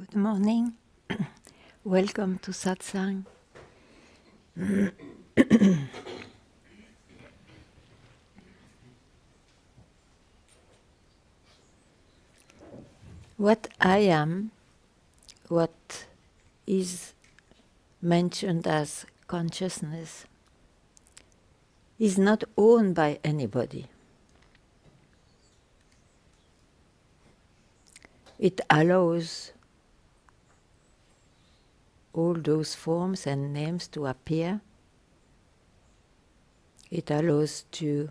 Good morning. Welcome to Satsang. What I am, what is mentioned as consciousness, is not owned by anybody. It allows all those forms and names to appear. It allows to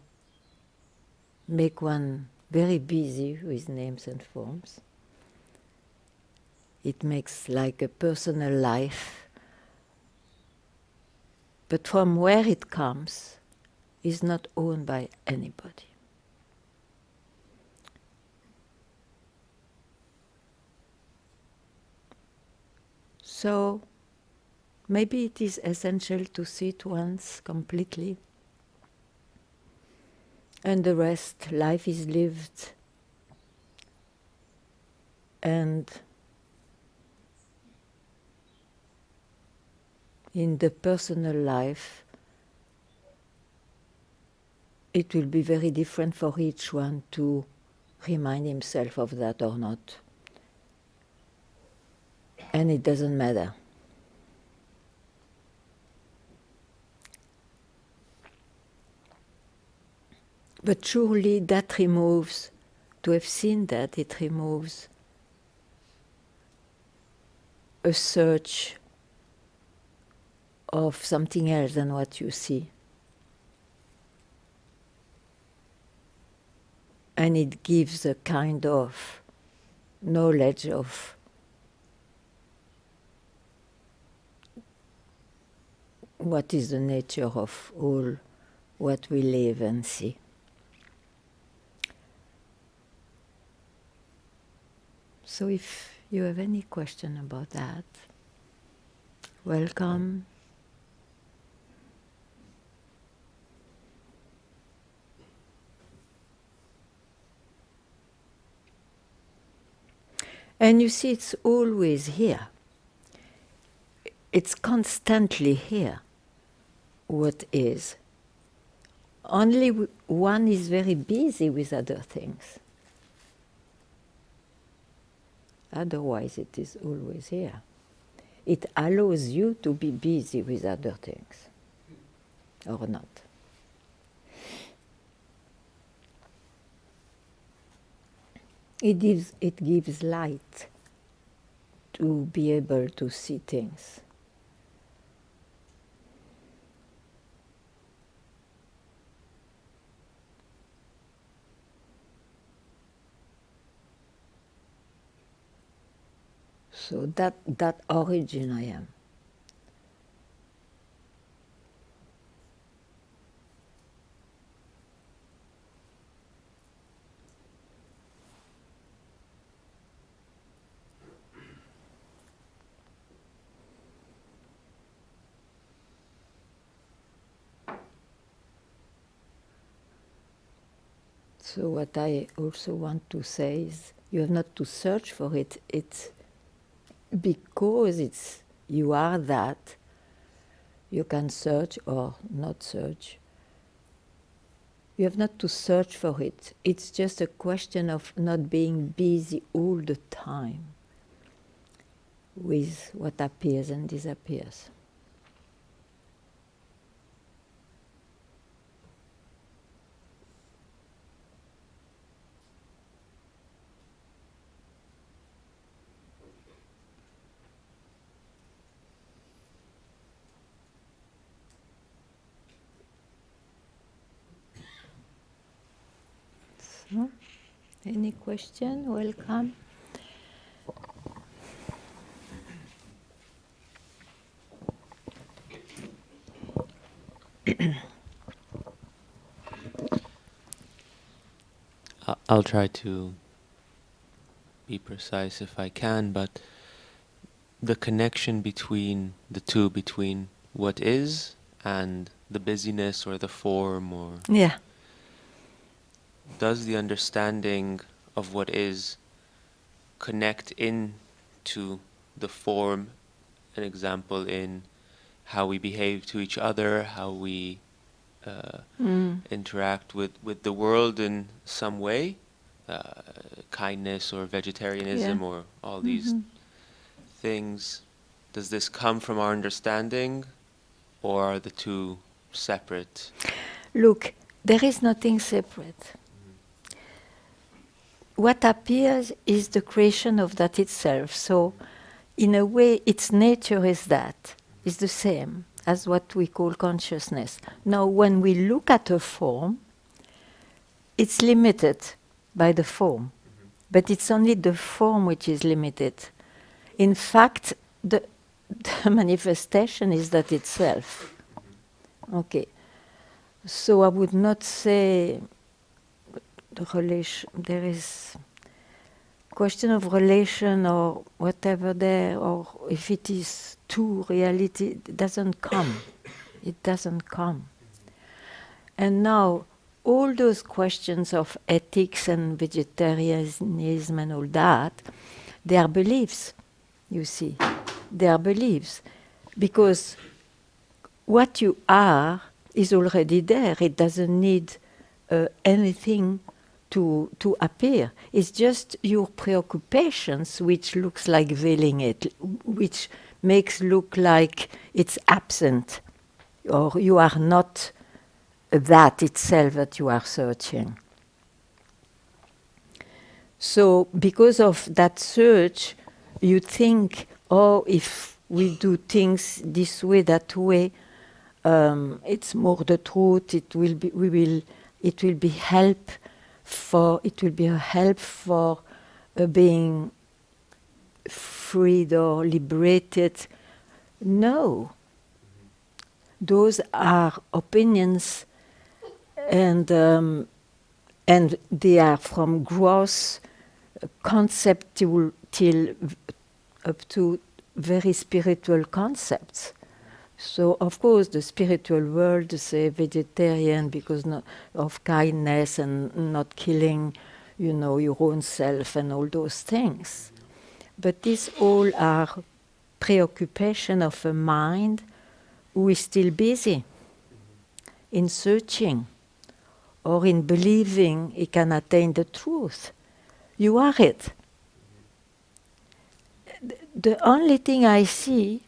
make one very busy with names and forms. It makes like a personal life. But from where it comes is not owned by anybody. So maybe it is essential to sit once completely, and the rest, life is lived, and in the personal life, it will be very different for each one to remind himself of that or not. And it doesn't matter. But surely that removes, to have seen that, it removes a search of something else than what you see. And it gives a kind of knowledge of what is the nature of all what we live and see. So if you have any question about that, welcome. And you see, it's always here. It's constantly here, what is. Only one is very busy with other things. Otherwise, it is always here. It allows you to be busy with other things, or not. It gives light to be able to see things. So that origin I am. So what I also want to say is, you have not to search for it. It's because you are that. You can search or not search. You have not to search for it. It's just a question of not being busy all the time with what appears and disappears. So, any question? Welcome. I'll try to be precise if I can, but the connection between the two, between what is and the busyness or the form, or Yeah. does the understanding of what is connect in to the form, an example in how we behave to each other, how we interact with the world in some way, kindness or vegetarianism or all these things. Does this come from our understanding, or are the two separate? Look, there is nothing separate. What appears is the creation of that itself. So, in a way, its nature is that. It's the same as what we call consciousness. Now, when we look at a form, it's limited by the form. But it's only the form which is limited. In fact, the manifestation is that itself. Okay. So I would not say the relation, there is question of relation or whatever there, or if it is two reality, it doesn't come. It doesn't come. And now, all those questions of ethics and vegetarianism and all that, they are beliefs, you see. They are beliefs. Because what you are is already there. It doesn't need anything to appear. It's just your preoccupations which looks like veiling it, which makes look like it's absent, or you are not that itself that you are searching. So because of that search, you think, oh, if we do things this way, that way, it's more the truth. It will be. It will be help for. It will be a help for being freed or liberated. No. Those are opinions, and they are from gross conceptual till up to very spiritual concepts. So, of course, the spiritual world say vegetarian because of kindness and not killing, your own self and all those things. But these all are preoccupation of a mind who is still busy in searching or in believing he can attain the truth. You are it. The only thing I see,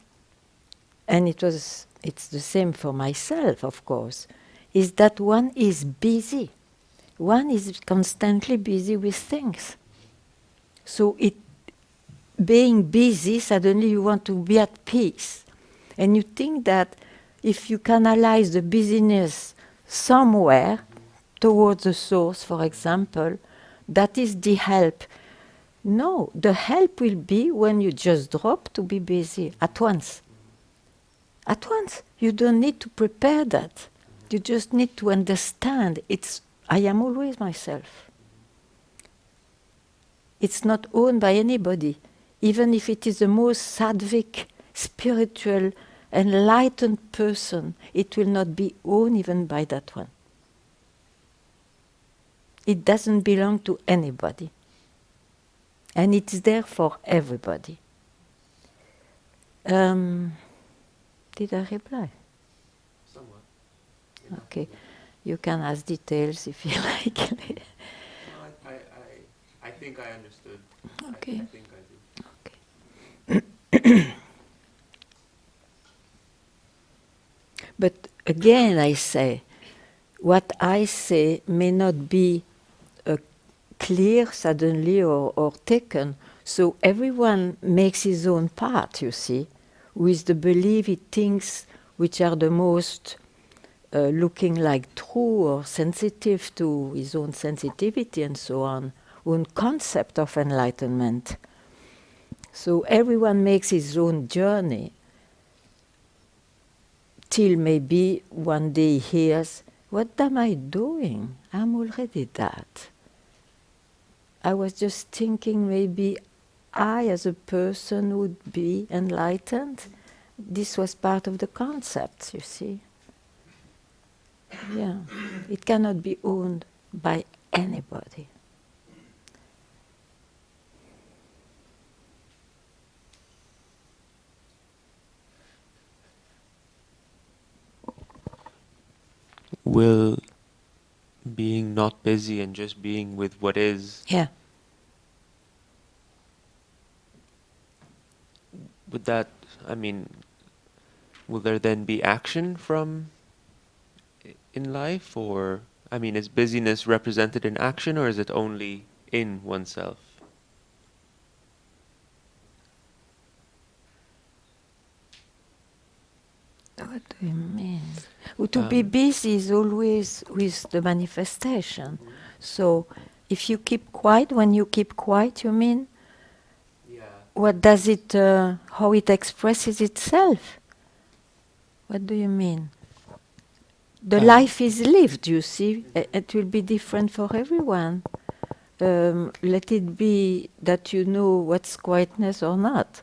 and it's the same for myself, of course, is that one is busy. One is constantly busy with things. So being busy, suddenly you want to be at peace. And you think that if you canalize the busyness somewhere, towards the source, for example, that is the help. No, the help will be when you just drop to be busy at once. At once. You don't need to prepare that. You just need to understand I am always myself. It's not owned by anybody. Even if it is the most sattvic, spiritual, enlightened person, it will not be owned even by that one. It doesn't belong to anybody. And it's there for everybody. Did I reply? Somewhat. Okay. You can ask details if you like. No, I think I understood. Okay. I think I do. Okay. But again, I say, what I say may not be clear suddenly or taken. So everyone makes his own part, you see, with the belief he thinks which are the most looking like true or sensitive to his own sensitivity and so on, own concept of enlightenment. So everyone makes his own journey till maybe one day he hears, what am I doing? I'm already that. I was just thinking maybe I as a person would be enlightened. This was part of the concept, you see. Yeah, it cannot be owned by anybody. will being not busy and just being with what is, Yeah. would that, I mean, will there then be action from in life, or, I mean, is busyness represented in action, or is it only in oneself? What do you mean? To be busy is always with the manifestation. So, if you keep quiet, when you keep quiet, you mean? Yeah. What does it, how it expresses itself? What do you mean? The life is lived, you see. It will be different for everyone. Let it be that you know what's quietness or not.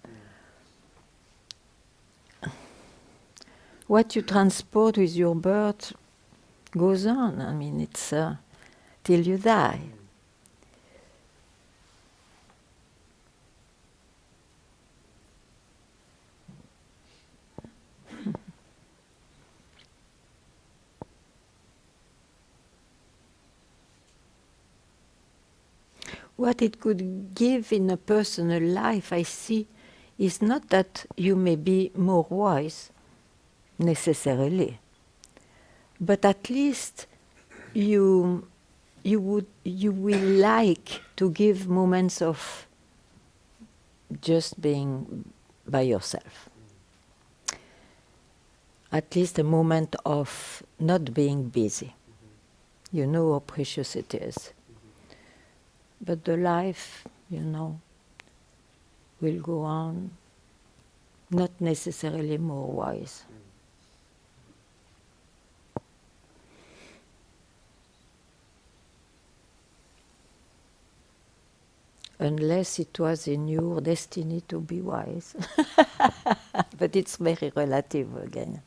What you transport with your birth goes on. I mean, it's till you die. What it could give in a personal life, I see, is not that you may be more wise, necessarily, but at least you will like to give moments of just being by yourself. At least a moment of not being busy. You know how precious it is. But the life, will go on, not necessarily more wise. Unless it was in your destiny to be wise. But it's very relative again.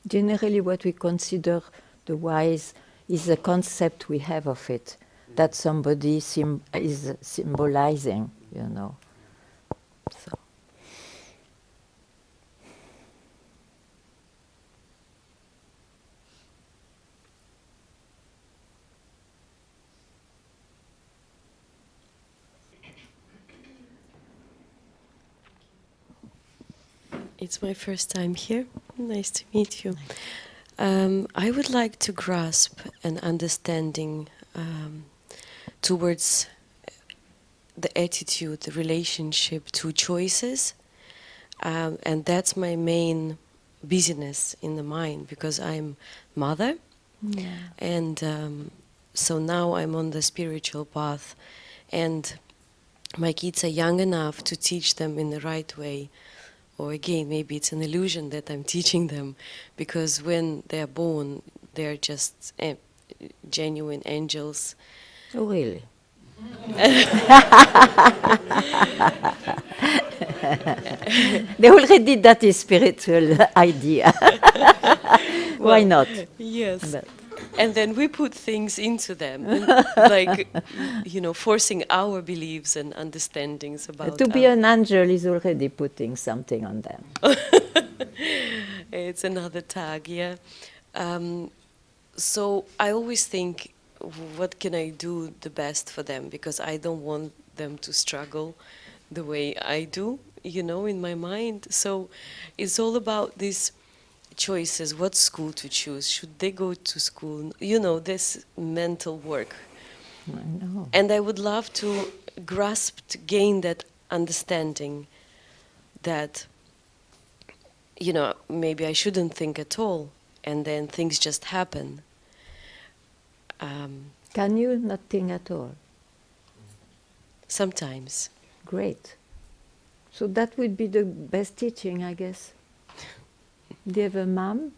Generally, what we consider the wise is a concept we have of it, that somebody is symbolizing, So. It's my first time here. Nice to meet you. I would like to grasp an understanding towards the attitude, the relationship to choices. And that's my main busyness in the mind, because I'm mother. Yeah. And so now I'm on the spiritual path. And my kids are young enough to teach them in the right way. Or again, maybe it's an illusion that I'm teaching them, because when they're born, they're just genuine angels. Oh, really? They already that is spiritual idea. Why not? Yes. But And then we put things into them, and like, forcing our beliefs and understandings about to be an angel is already putting something on them. It's another tag, yeah. So I always think, what can I do the best for them? Because I don't want them to struggle the way I do, in my mind. So it's all about these choices, what school to choose. Should they go to school? This mental work. I know. And I would love to to gain that understanding that, maybe I shouldn't think at all, and then things just happen. Can you not think at all? Sometimes. Great. So that would be the best teaching, I guess. Do you have a mom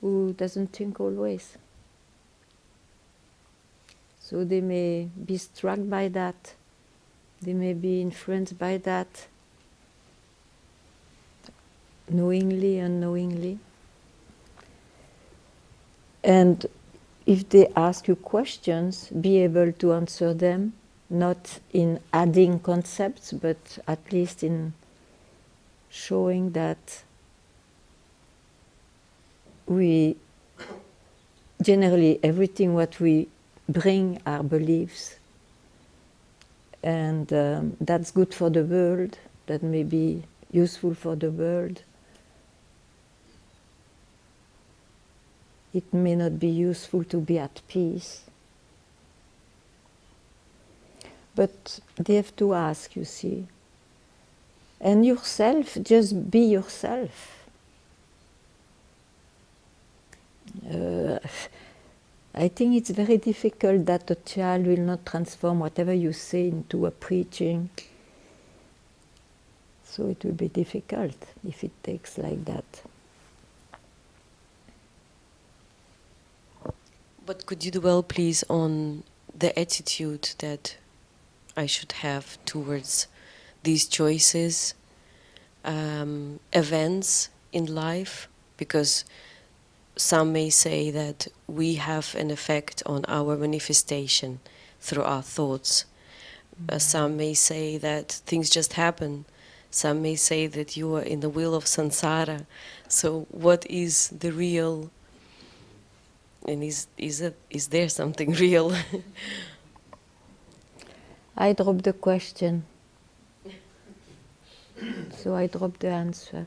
who doesn't think always? So they may be struck by that. They may be influenced by that. knowingly, unknowingly. And if they ask you questions, be able to answer them, not in adding concepts, but at least in showing that we generally everything what we bring are beliefs, and that's good for the world, that may be useful for the world. It may not be useful to be at peace. But they have to ask, you see. And yourself, just be yourself. I think it's very difficult that a child will not transform whatever you say into a preaching. So it will be difficult if it takes like that. But could you dwell, please, on the attitude that I should have towards these choices, events in life? Because some may say that we have an effect on our manifestation through our thoughts. Some may say that things just happen. Some may say that you are in the wheel of samsara. So what is the real, and is there something real? I dropped the question, so I dropped the answer.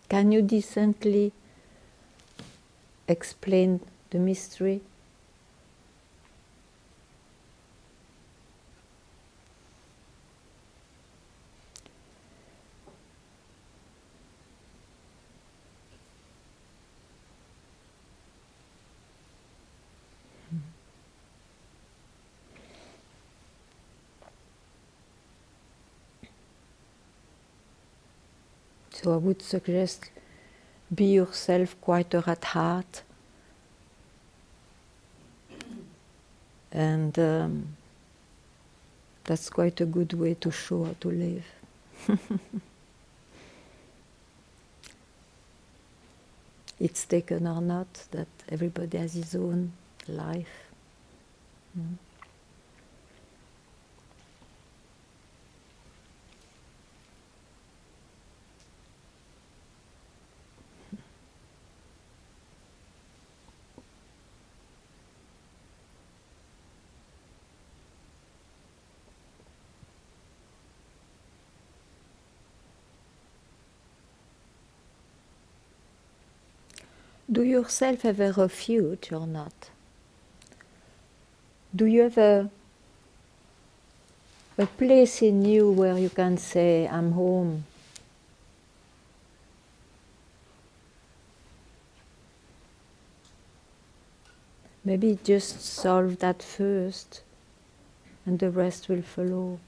Can you decently explain the mystery? So I would suggest be yourself quieter at heart, and that's quite a good way to show how to live. It's taken or not, that everybody has his own life. Do you yourself have a refuge or not? Do you have a place in you where you can say, I'm home? Maybe just solve that first, and the rest will follow.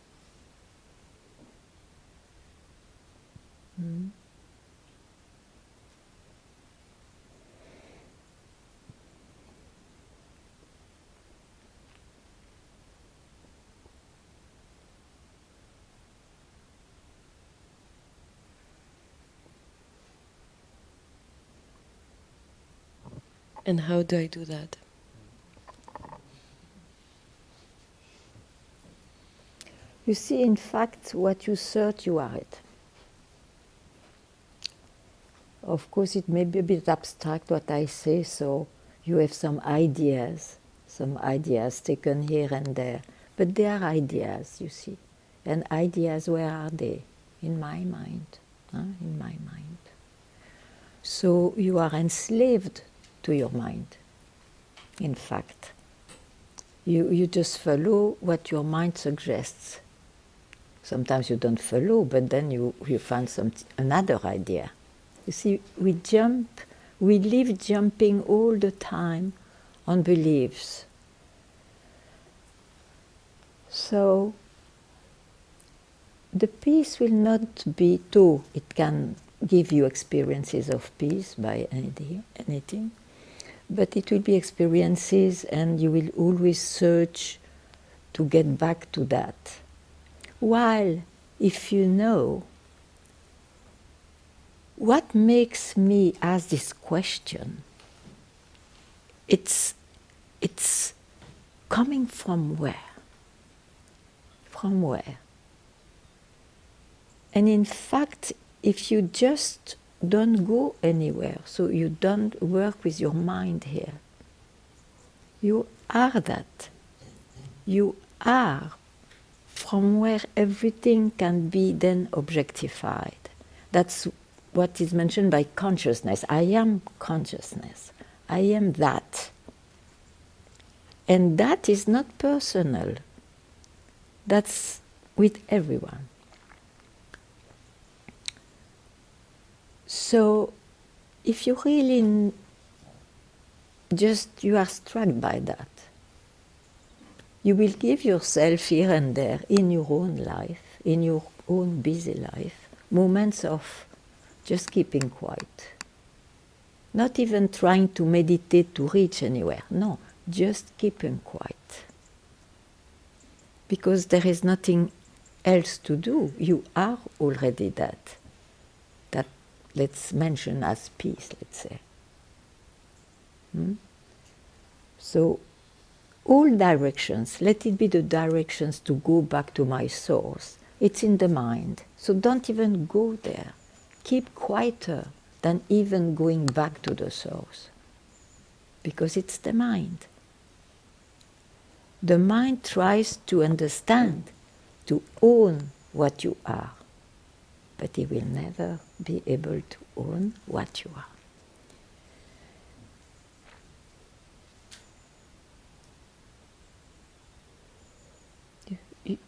And how do I do that? You see, in fact, what you search, you are it. Of course, it may be a bit abstract what I say, so you have some ideas taken here and there. But they are ideas, you see. And ideas, where are they? In my mind. In my mind. So you are enslaved to your mind, in fact. You just follow what your mind suggests. Sometimes you don't follow, but then you find another idea. You see, we live jumping all the time on beliefs. So the peace will not be too, it can give you experiences of peace by anything, but it will be experiences, and you will always search to get back to that. While if you know what makes me ask this question, it's coming from where? From where? And in fact, if you just don't go anywhere, so you don't work with your mind here, you are that. You are from where everything can be then objectified. That's what is mentioned by consciousness. I am consciousness. I am that. And that is not personal. That's with everyone. So if you really you are struck by that, you will give yourself here and there in your own life, in your own busy life, moments of just keeping quiet. Not even trying to meditate to reach anywhere. No, just keeping quiet. Because there is nothing else to do. You are already that. That, let's mention as peace, let's say. So, all directions, let it be the directions to go back to my source. It's in the mind. So don't even go there. Keep quieter than even going back to the source. Because it's the mind. The mind tries to understand, to own what you are. But it will never be able to own what you are.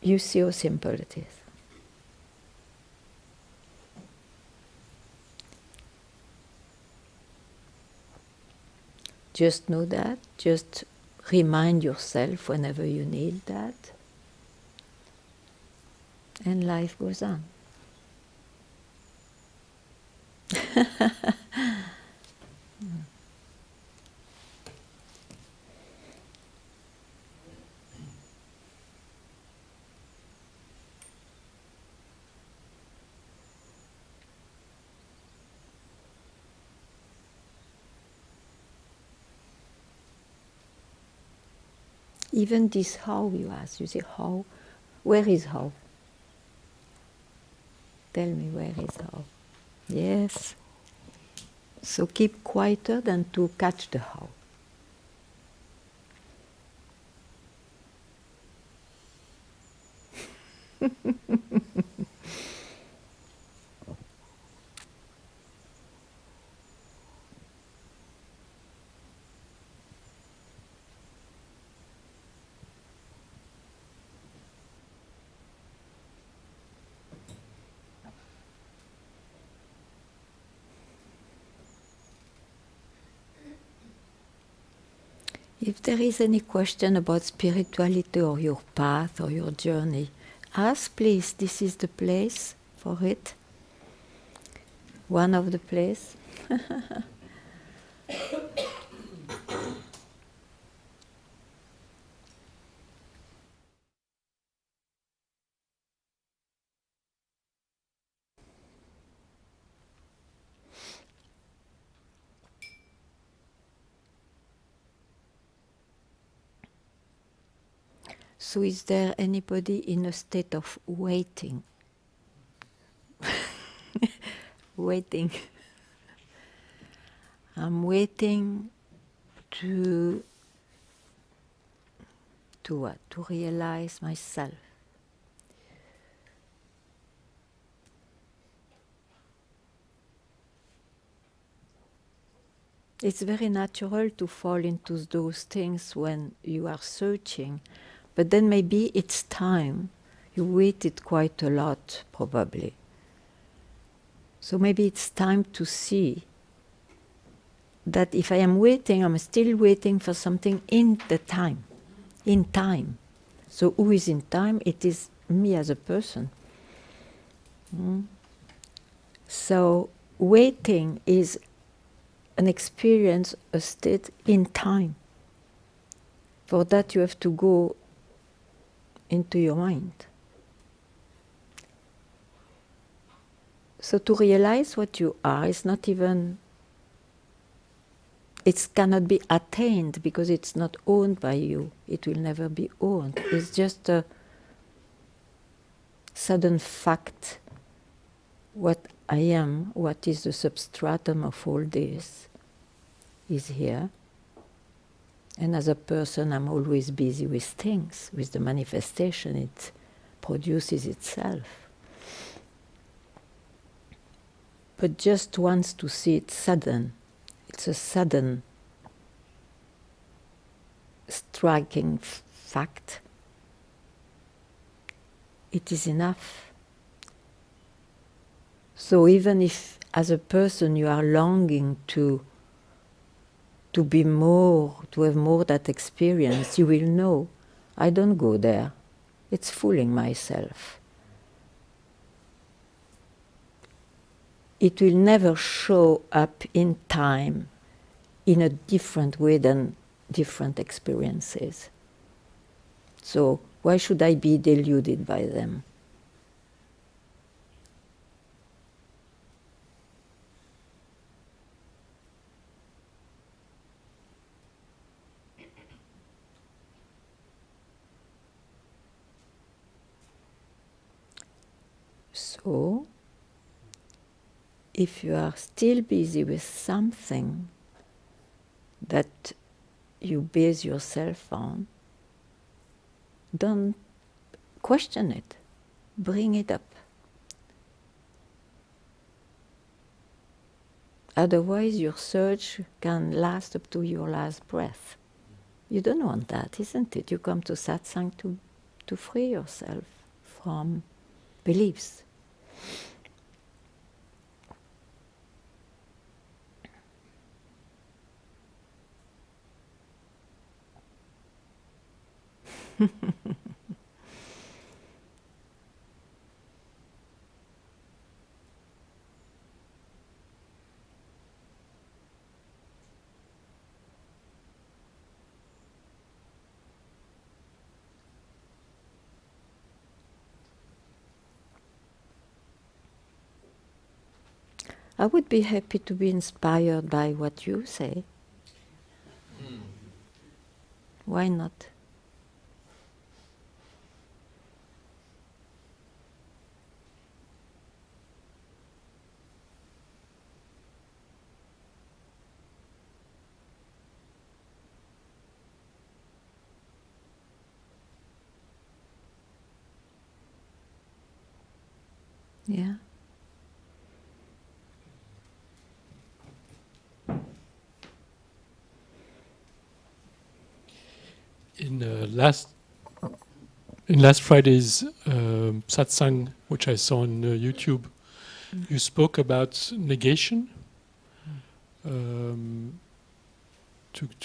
You see how simple it is. Just know that, just remind yourself whenever you need that, and life goes on. Even this how you ask, you say how, where is how? Tell me where is how. Yes. So keep quieter than to catch the how. If there is any question about spirituality or your path or your journey, ask please, this is the place for it. One of the place. So is there anybody in a state of waiting? Waiting. I'm waiting to what? To realize myself. It's very natural to fall into those things when you are searching, but then maybe it's time. You waited quite a lot, probably. So maybe it's time to see that if I am waiting, I'm still waiting for something in the time. In time. So who is in time? It is me as a person. So waiting is an experience, a state in time. For that you have to go into your mind. So to realize what you are is not even, it cannot be attained because it's not owned by you. It will never be owned. It's just a sudden fact. What I am, what is the substratum of all this, is here. And as a person, I'm always busy with things, with the manifestation. It produces itself. But just wants to see it sudden. It's a sudden, striking fact. It is enough. So even if, as a person, you are longing to be more, to have more that experience, you will know, I don't go there. It's fooling myself. It will never show up in time in a different way than different experiences. So why should I be deluded by them? So, if you are still busy with something that you base yourself on, don't question it. Bring it up. Otherwise, your search can last up to your last breath. You don't want that, isn't it? You come to Satsang to free yourself from beliefs. I would be happy to be inspired by what you say. Why not? Yeah. In last Friday's satsang, which I saw on YouTube, you spoke about negation. To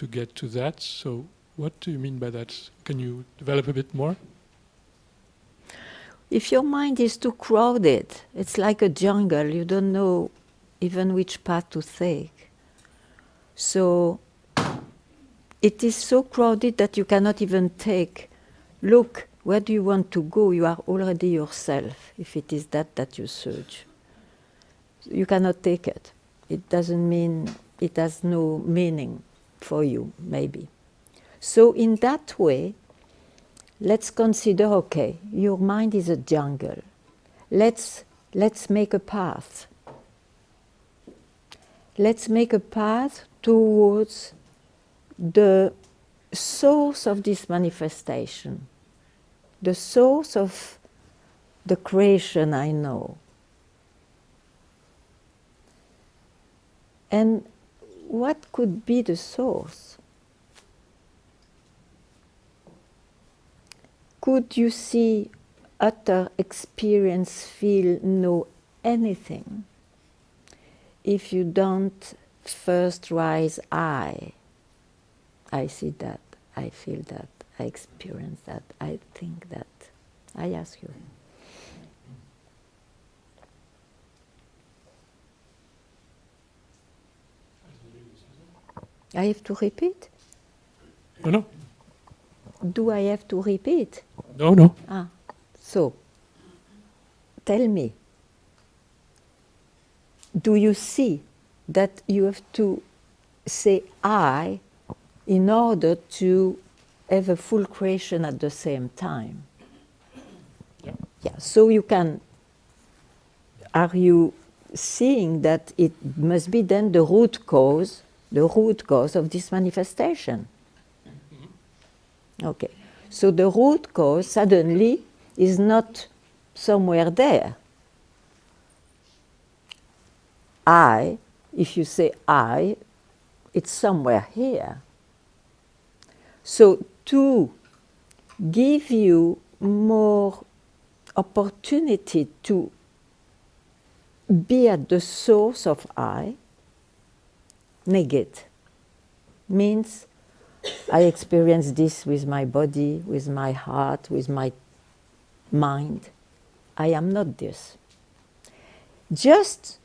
get to that, so what do you mean by that? Can you develop a bit more? If your mind is too crowded, it's like a jungle, you don't know even which path to take. So it is so crowded that you cannot even take, look, where do you want to go? You are already yourself, if it is that you search. You cannot take it. It doesn't mean, it has no meaning for you, maybe. So in that way, let's consider, okay, your mind is a jungle. Let's make a path. Let's make a path towards the source of this manifestation, the source of the creation I know. And what could be the source? Could you see, utter, experience, feel, know anything if you don't first rise I see that, I feel that, I experience that, I think that. I ask you. I have to repeat? No. Do I have to repeat? No, no. So, tell me, do you see that you have to say I in order to have a full creation at the same time? Yeah, so you can, are you seeing that it must be then the root cause of this manifestation? Okay, so the root cause suddenly is not somewhere there. I, if you say I, it's somewhere here. So to give you more opportunity to be at the source of I, negate means I experience this with my body, with my heart, with my mind. I am not this. Just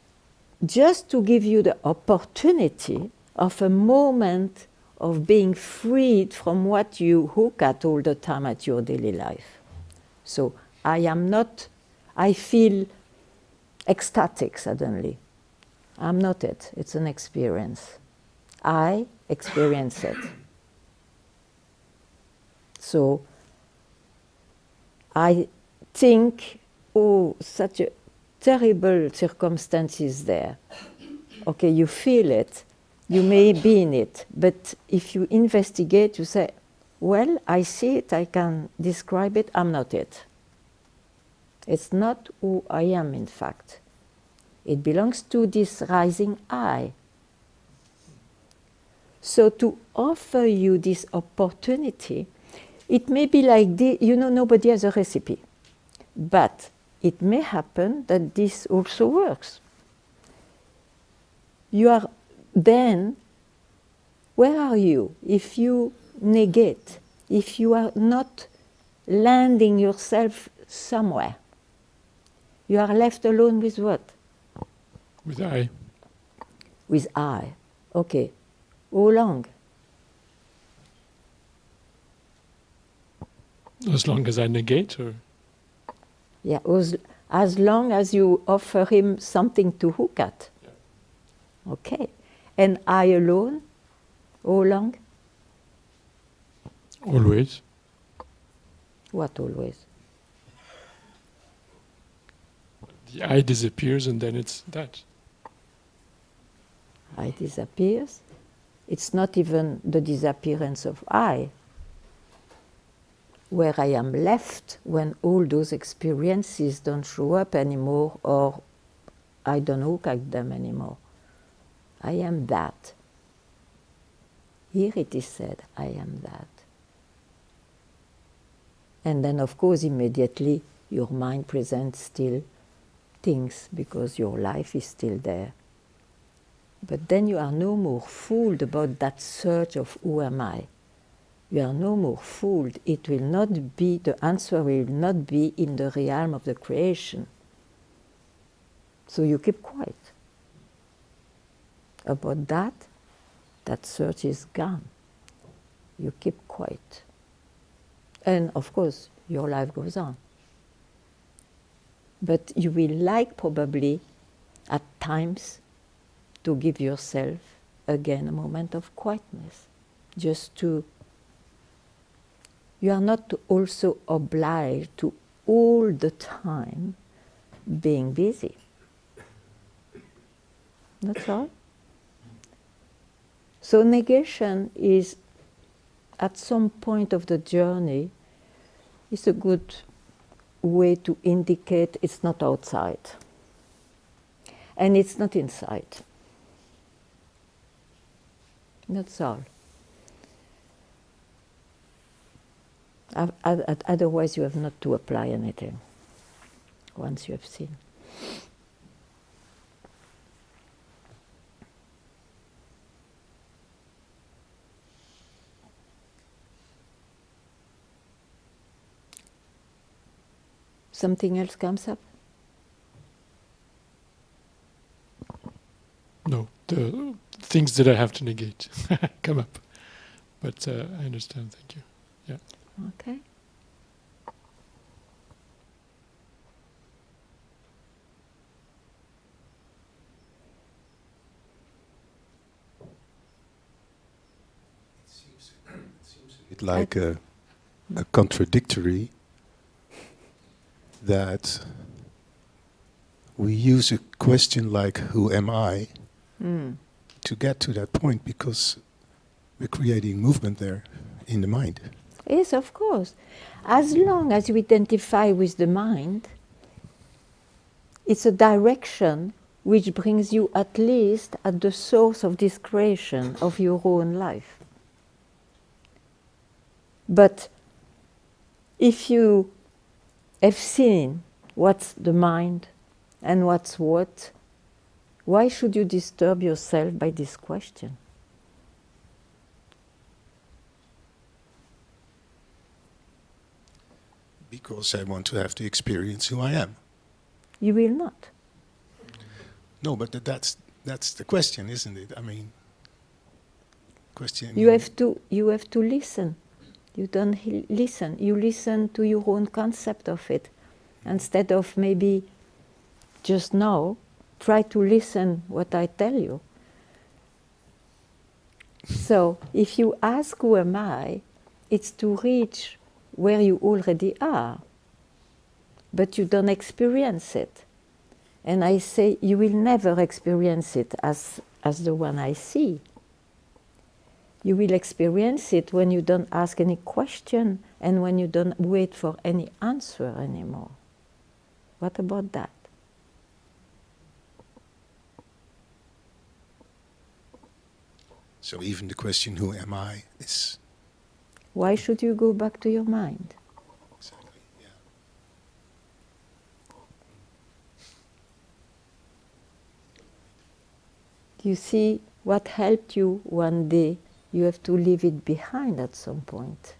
to give you the opportunity of a moment of being freed from what you hook at all the time at your daily life. So I am not, I feel ecstatic suddenly. I'm not it, it's an experience. I experience it. So I think, oh, such a terrible circumstances there. Okay, you feel it, you may be in it, but if you investigate, you say, well, I see it, I can describe it, I'm not it. It's not who I am, in fact. It belongs to this rising I. So to offer you this opportunity, it may be like this, nobody has a recipe. But it may happen that this also works. You are then, where are you? If you negate, if you are not landing yourself somewhere, you are left alone with what? With I. With I. Okay. How long? As long as I negate, or Yeah, as long as you offer him something to hook at. Yeah. Okay. And I alone? How long? always. What always? The I disappears and then it's that. I disappears. It's not even the disappearance of I. Where I am left when all those experiences don't show up anymore or I don't look at them anymore. I am that. Here it is said, I am that. And then, of course, immediately your mind presents still things because your life is still there. But then you are no more fooled about that search of who am I. You are no more fooled. It will not be, the answer will not be in the realm of the creation. So you keep quiet. About that search is gone. You keep quiet. And of course, your life goes on. But you will like probably at times to give yourself again a moment of quietness. Just to, you are not also obliged to all the time being busy. That's all. So negation is, at some point of the journey, is a good way to indicate it's not outside. And it's not inside. That's all. Otherwise you have not to apply anything, once you have seen. Something else comes up? No, the things that I have to negate come up. But I understand, thank you. Yeah. Okay? It like a contradictory that we use a question like "Who am I?" to get to that point, because we're creating movement there in the mind. Yes, of course. As long as you identify with the mind, it's a direction which brings you at least at the source of this creation of your own life. But if you have seen what's the mind and what's what, why should you disturb yourself by this question? Because I want to have the experience who I am. You will not. No, but that's the question, isn't it? I mean, question. You have to listen. You don't listen. You listen to your own concept of it. Instead of maybe just now, try to listen what I tell you. So if you ask who am I, it's to reach where you already are. But you don't experience it. And I say you will never experience it as the one I see. You will experience it when you don't ask any question and when you don't wait for any answer anymore. What about that? So even the question "Who am I?" is Why should you go back to your mind? exactly, yeah. You see, what helped you one day, you have to leave it behind at some point.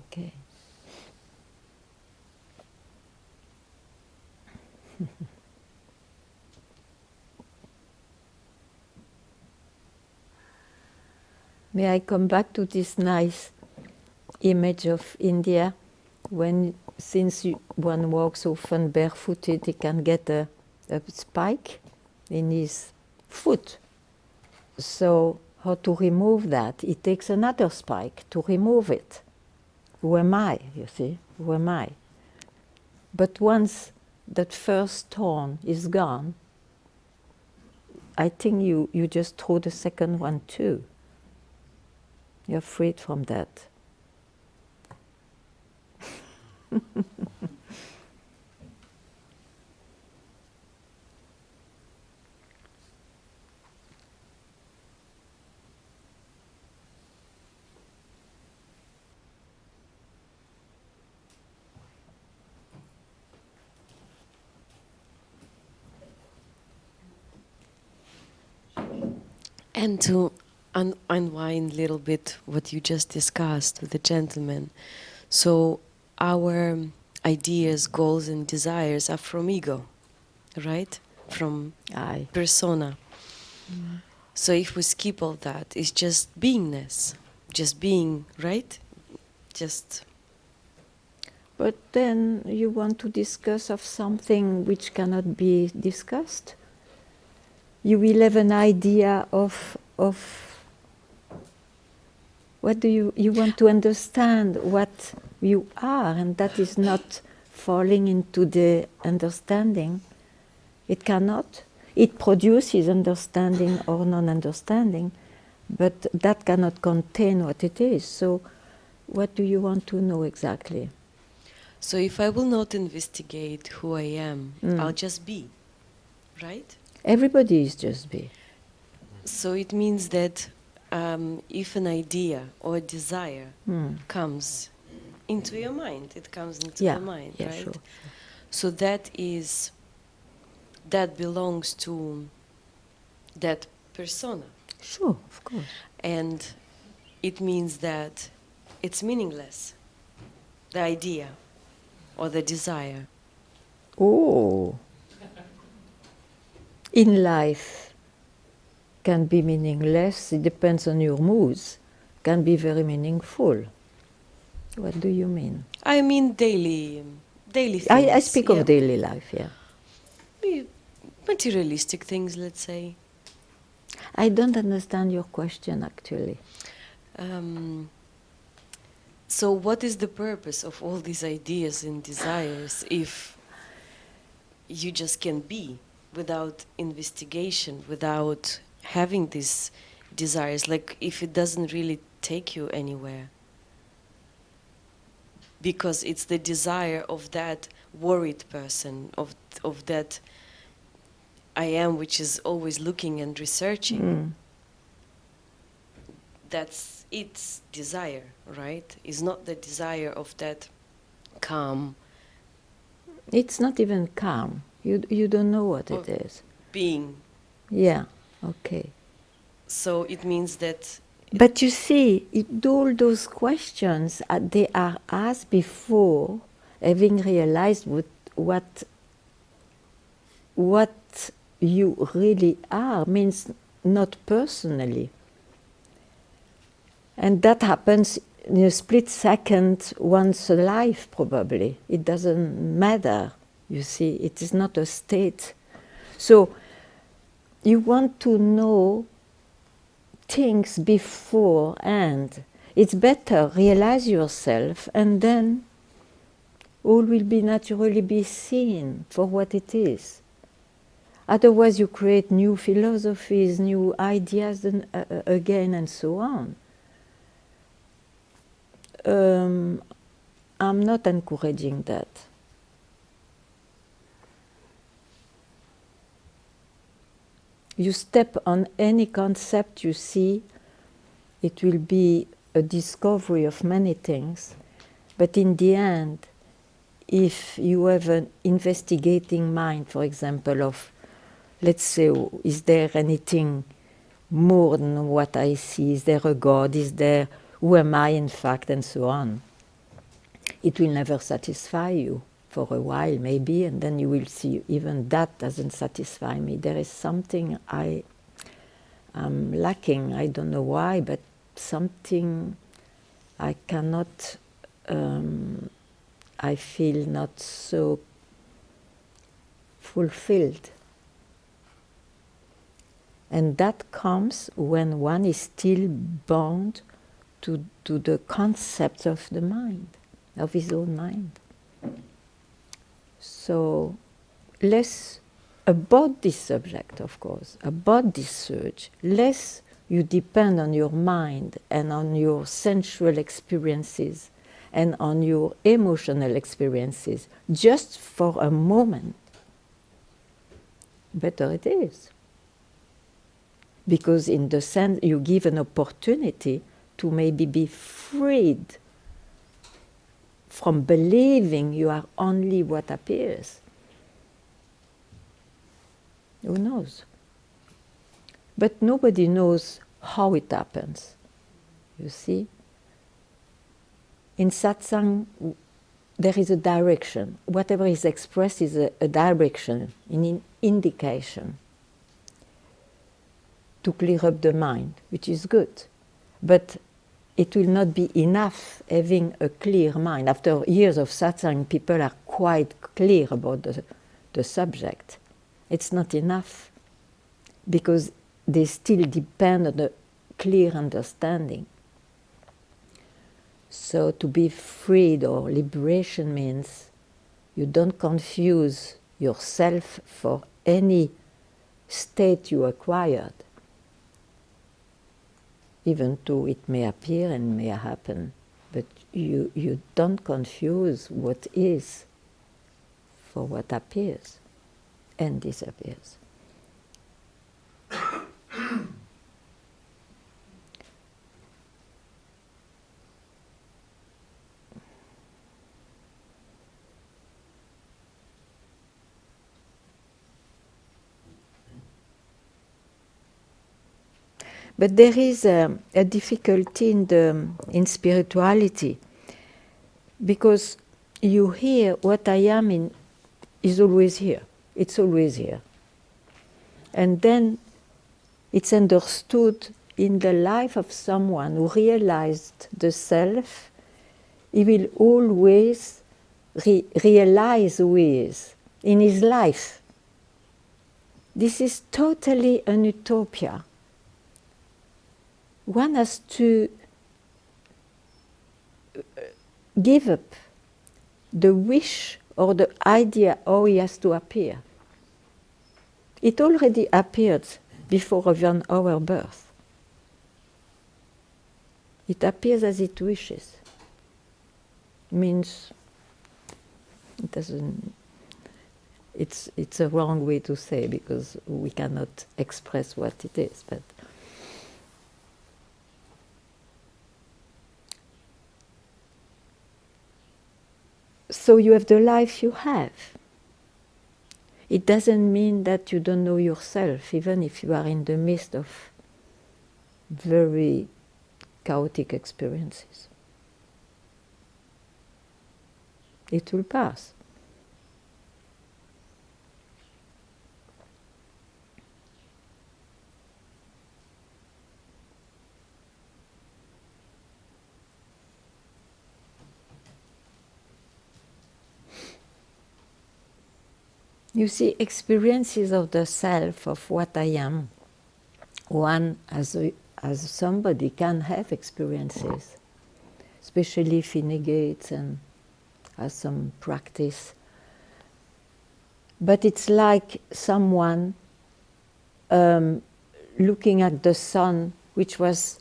Okay. May I come back to this nice image of India? When, since one walks often barefooted, he can get a spike in his foot. So how to remove that? It takes another spike to remove it. Who am I, you see? Who am I? But once that first thorn is gone, I think you just throw the second one too. You're freed from that. And to unwind a little bit what you just discussed with the gentleman. So our ideas, goals and desires are from ego, right? From Aye. persona. So if we skip all that, it's just beingness, just being, right? Just But then you want to discuss of something which cannot be discussed. You will have an idea of what do you want to understand what you are, and that is not falling into the understanding. It cannot. It produces understanding or non-understanding, but that cannot contain what it is. So what do you want to know exactly? so if I will not investigate who I am, I'll just be, right? Everybody is just be. So it means that if an idea or a desire comes into your mind, it comes into Yeah, the mind, yeah, right? sure. So that belongs to that persona, Sure, of course. and it means that it's meaningless, the idea or the desire. Oh, in life can be meaningless. It depends on your moods. can be very meaningful. What do you mean? I mean daily things. I speak yeah. of daily life, yeah. Materialistic things, let's say. I don't understand your question, actually. So what is the purpose of all these ideas and desires if you just can be without investigation, without having these desires, like if it doesn't really take you anywhere? Because it's the desire of that worried person, of that I am, which is always looking and researching. That's its desire, right? It's not the desire of that calm It's not even calm. You don't know what it is. being. Yeah, okay. So it means that But you see, all those questions, they are asked before having realized what you really are, means not personally. And that happens in a split second once a life, probably. It doesn't matter, you see. It is not a state. So you want to know things beforehand. It's better realize yourself, and then all will be naturally be seen for what it is. Otherwise, you create new philosophies, new ideas, and, again, and so on. I'm not encouraging that. You step on any concept you see, it will be a discovery of many things. But in the end, if you have an investigating mind, for example, of, let's say, is there anything more than what I see? Is there a God? Is there, who am I in fact? And so on. It will never satisfy you for a while, maybe, and then you will see even that doesn't satisfy me. There is something I'm lacking. I don't know why, but something I cannot, I feel not so fulfilled. And that comes when one is still bound to the concepts of the mind, of his own mind. So, less about this subject, of course, about this search, less you depend on your mind and on your sensual experiences and on your emotional experiences, just for a moment, better it is. Because in the sense you give an opportunity to maybe be freed from believing you are only what appears. Who knows? But nobody knows how it happens, you see? In satsang, there is a direction. Whatever is expressed is a direction, an indication to clear up the mind, which is good. But it will not be enough having a clear mind. After years of satsang, people are quite clear about the subject. It's not enough, because they still depend on a clear understanding. So to be freed or liberation means you don't confuse yourself for any state you acquired, even though it may appear and may happen, but you don't confuse what is for what appears and disappears. But there is a difficulty in spirituality, because you hear what I am in is always here. It's always here. And then it's understood in the life of someone who realized the self, he will always realize who he is in his life. This is totally an utopia. One has to give up the wish or the idea how he has to appear. It already appeared before even our birth. It appears as it wishes. Means it doesn't. It's a wrong way to say because we cannot express what it is. But so you have the life you have. It doesn't mean that you don't know yourself, even if you are in the midst of very chaotic experiences. It will pass. You see, experiences of the self, of what I am, one as somebody can have experiences, especially if he negates and has some practice. But it's like someone looking at the sun, which was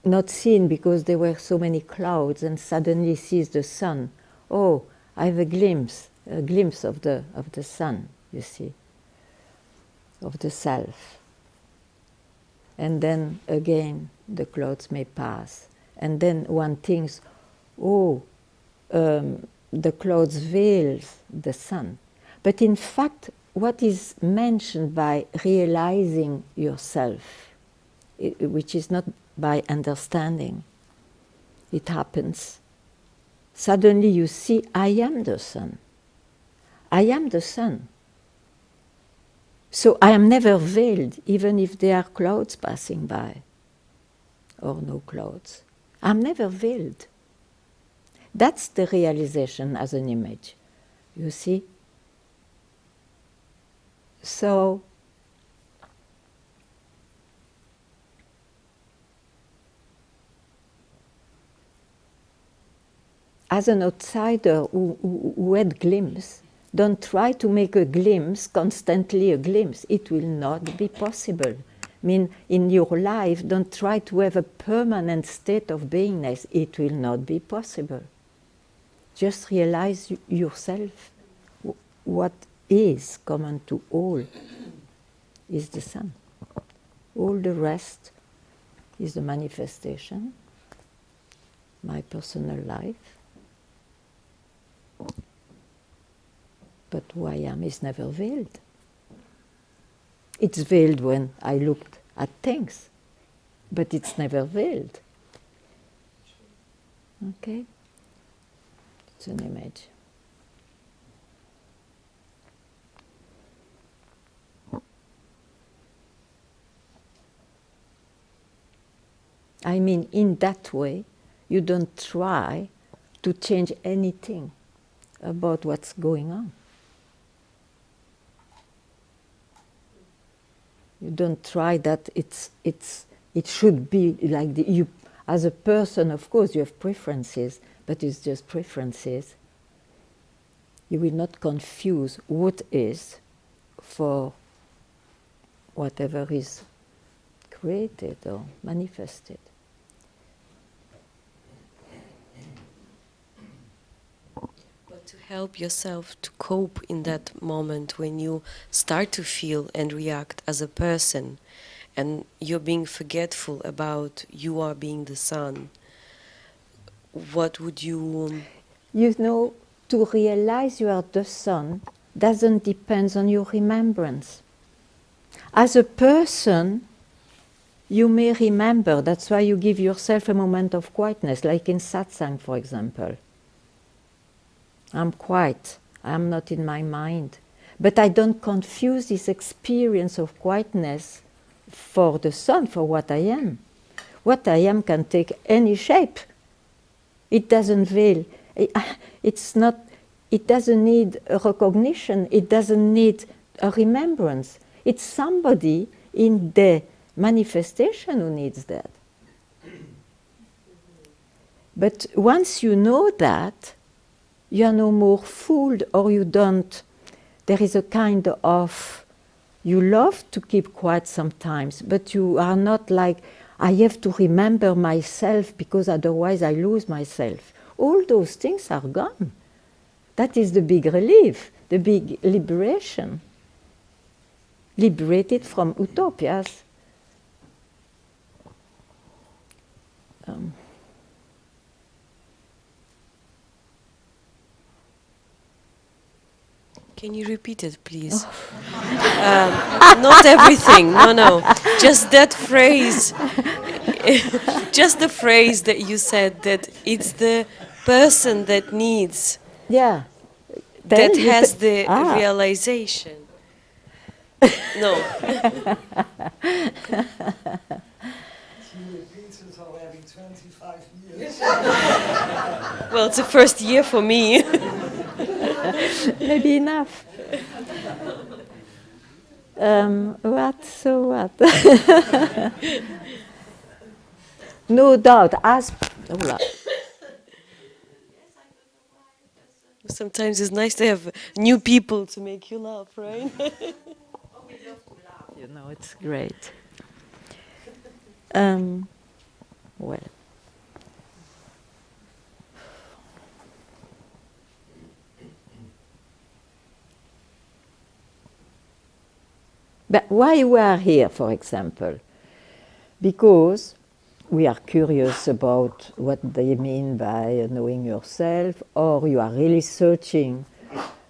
not seen because there were so many clouds, and suddenly sees the sun. Oh, I have a glimpse of the sun, you see, of the self. And then again the clouds may pass, and then one thinks, oh, the clouds veils the sun. But in fact, what is mentioned by realizing yourself, which is not by understanding, it happens. Suddenly you see, I am the sun. I am the sun. So I am never veiled, even if there are clouds passing by, or no clouds. I'm never veiled. That's the realization as an image, you see? So, as an outsider who had glimpse, don't try to make a glimpse constantly a glimpse. It will not be possible. I mean, in your life, don't try to have a permanent state of beingness. It will not be possible. Just realize yourself. What is common to all is the sun. All the rest is the manifestation, my personal life. But who I am is never veiled. It's veiled when I looked at things, but it's never veiled. Okay? It's an image. I mean, in that way, you don't try to change anything about what's going on. You don't try that it should be like you. As a person, of course, you have preferences, but it's just preferences. You will not confuse what is for whatever is created or manifested. But to help yourself to cope in that moment when you start to feel and react as a person, and you're being forgetful about you are being the sun, what would you... You know, to realize you are the sun doesn't depend on your remembrance. As a person, you may remember. That's why you give yourself a moment of quietness, like in Satsang, for example. I'm quiet. I'm not in my mind. But I don't confuse this experience of quietness for the sun, for what I am. What I am can take any shape. It doesn't veil. It's not. It doesn't need a recognition. It doesn't need a remembrance. It's somebody in the manifestation who needs that. But once you know that, you are no more fooled, or you don't. There is a kind of, you love to keep quiet sometimes, but you are not like, I have to remember myself because otherwise I lose myself. All those things are gone. That is the big relief, the big liberation. Liberated from utopias. Can you repeat it, please? Not everything, no. Just that phrase. Just the phrase that you said, that it's the person that needs, Yeah. that Then you has can- the realization. No. She repeats it already 25 years. Well, it's the first year for me. Maybe enough. What? So what? No doubt. As Sometimes it's nice to have new people to make you laugh, right? you know, it's great. Well. But why we are here, for example? Because we are curious about what they mean by knowing yourself, or you are really searching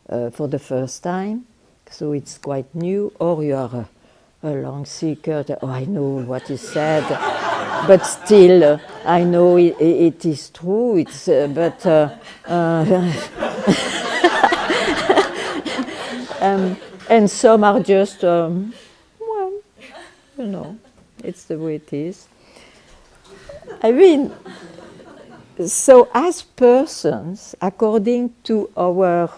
for the first time, so it's quite new, or you are a long seeker, oh, I know what is said, but still I know it is true, and some are just, well, you know, it's the way it is. I mean, so as persons, according to our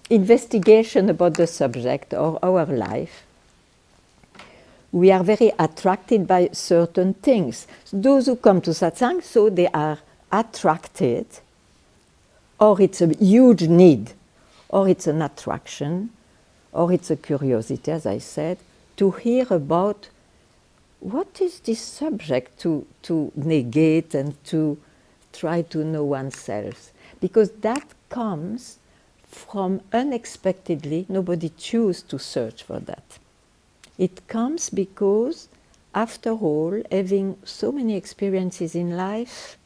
investigation about the subject or our life, we are very attracted by certain things. Those who come to satsang, so they are attracted, or it's a huge need, or it's an attraction, or it's a curiosity, as I said, to hear about what is this subject to negate and to try to know oneself. Because that comes from unexpectedly, nobody chooses to search for that. It comes because, after all, having so many experiences in life,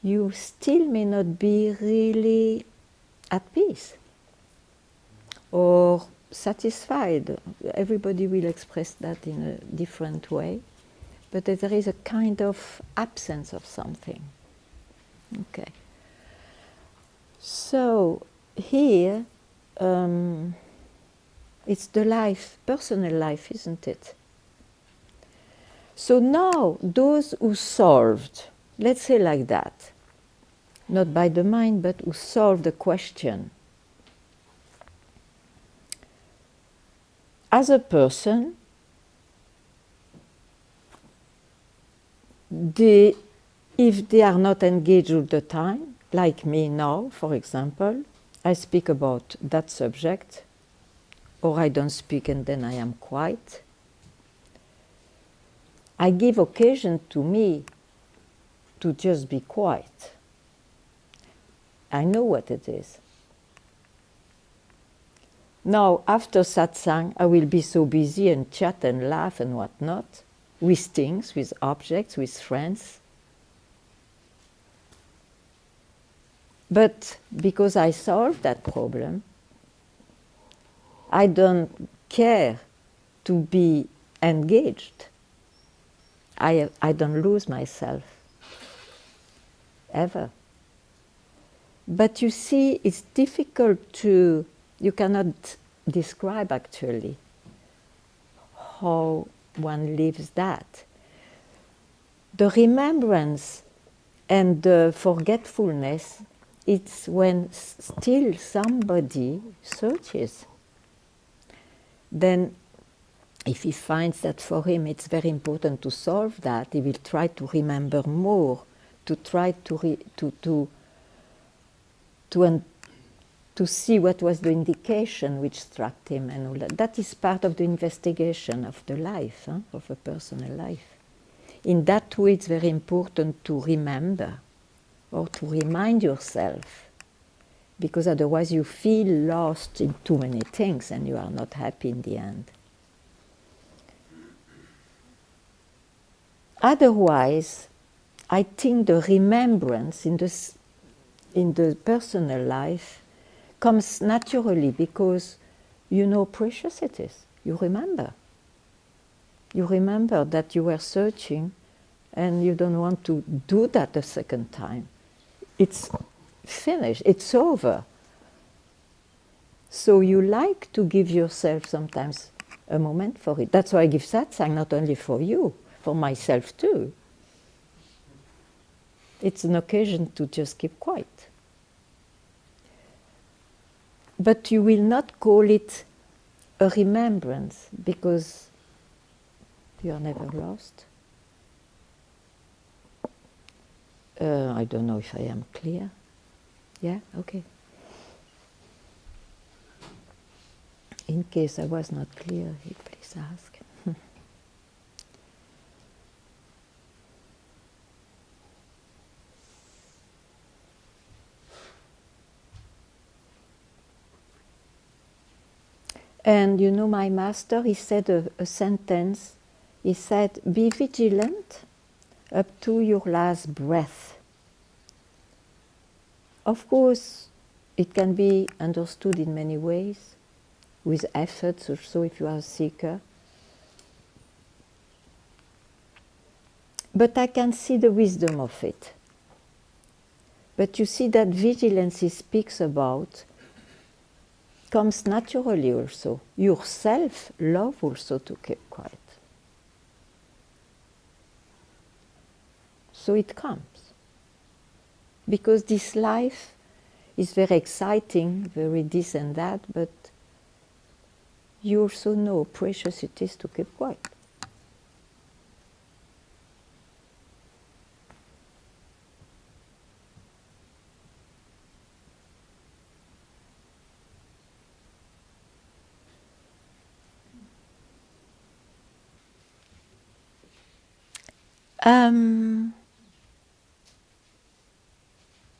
you still may not be really at peace or satisfied. Everybody will express that in a different way, but there is a kind of absence of something. Okay. So here, it's the life, personal life, isn't it? So now, those who solved, let's say like that, not by the mind, but who solved the question, as a person, if they are not engaged all the time, like me now, for example, I speak about that subject, or I don't speak and then I am quiet. I give occasion to me to just be quiet. I know what it is. Now, after satsang, I will be so busy and chat and laugh and whatnot, with things, with objects, with friends. But because I solved that problem, I don't care to be engaged. I don't lose myself, ever. But you see, it's difficult to, you cannot describe actually how one lives that. The remembrance and the forgetfulness, it's when still somebody searches. Then if he finds that for him it's very important to solve that, he will try to remember more, to try to see what was the indication which struck him and all that. That is part of the investigation of the life, of a personal life. In that way, it's very important to remember or to remind yourself, because otherwise you feel lost in too many things and you are not happy in the end. Otherwise, I think the remembrance in the personal life comes naturally because you know how precious it is. You remember. You remember that you were searching and you don't want to do that a second time. It's finished, it's over. So you like to give yourself sometimes a moment for it. That's why I give satsang, not only for you, for myself too. It's an occasion to just keep quiet. But you will not call it a remembrance because you are never lost. I don't know if I am clear. Yeah? Okay. In case I was not clear, please ask. And you know, my master, he said a sentence. He said, be vigilant up to your last breath. Of course, it can be understood in many ways, with efforts also if you are a seeker. But I can see the wisdom of it. But you see that vigilance he speaks about comes naturally also. Yourself love also to keep quiet. So it comes. Because this life is very exciting, very this and that, but you also know how precious it is to keep quiet.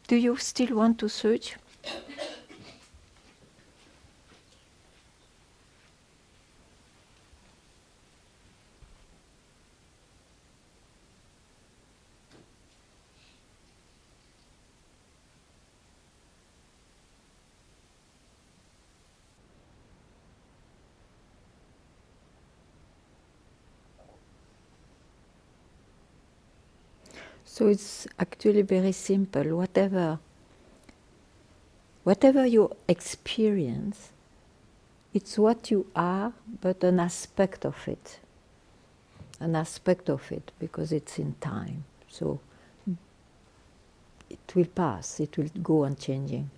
Do you still want to search? So it's actually very simple. Whatever you experience, it's what you are, but an aspect of it. An aspect of it, because it's in time. So it will pass, it will go on changing.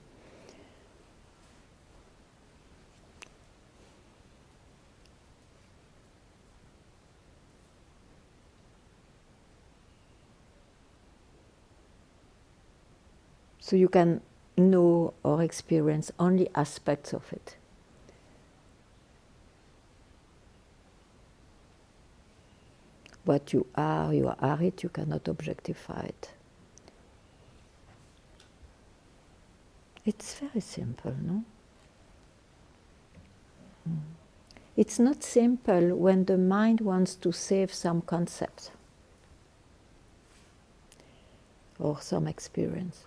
So you can know or experience only aspects of it. What you are it, you cannot objectify it. It's very simple, no? It's not simple when the mind wants to save some concept or some experience.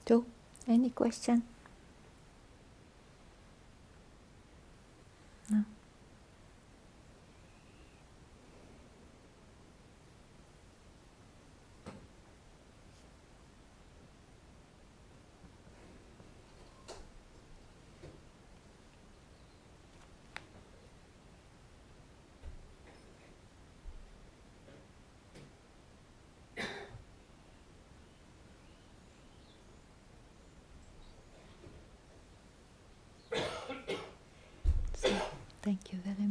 So, any question? Thank you very much.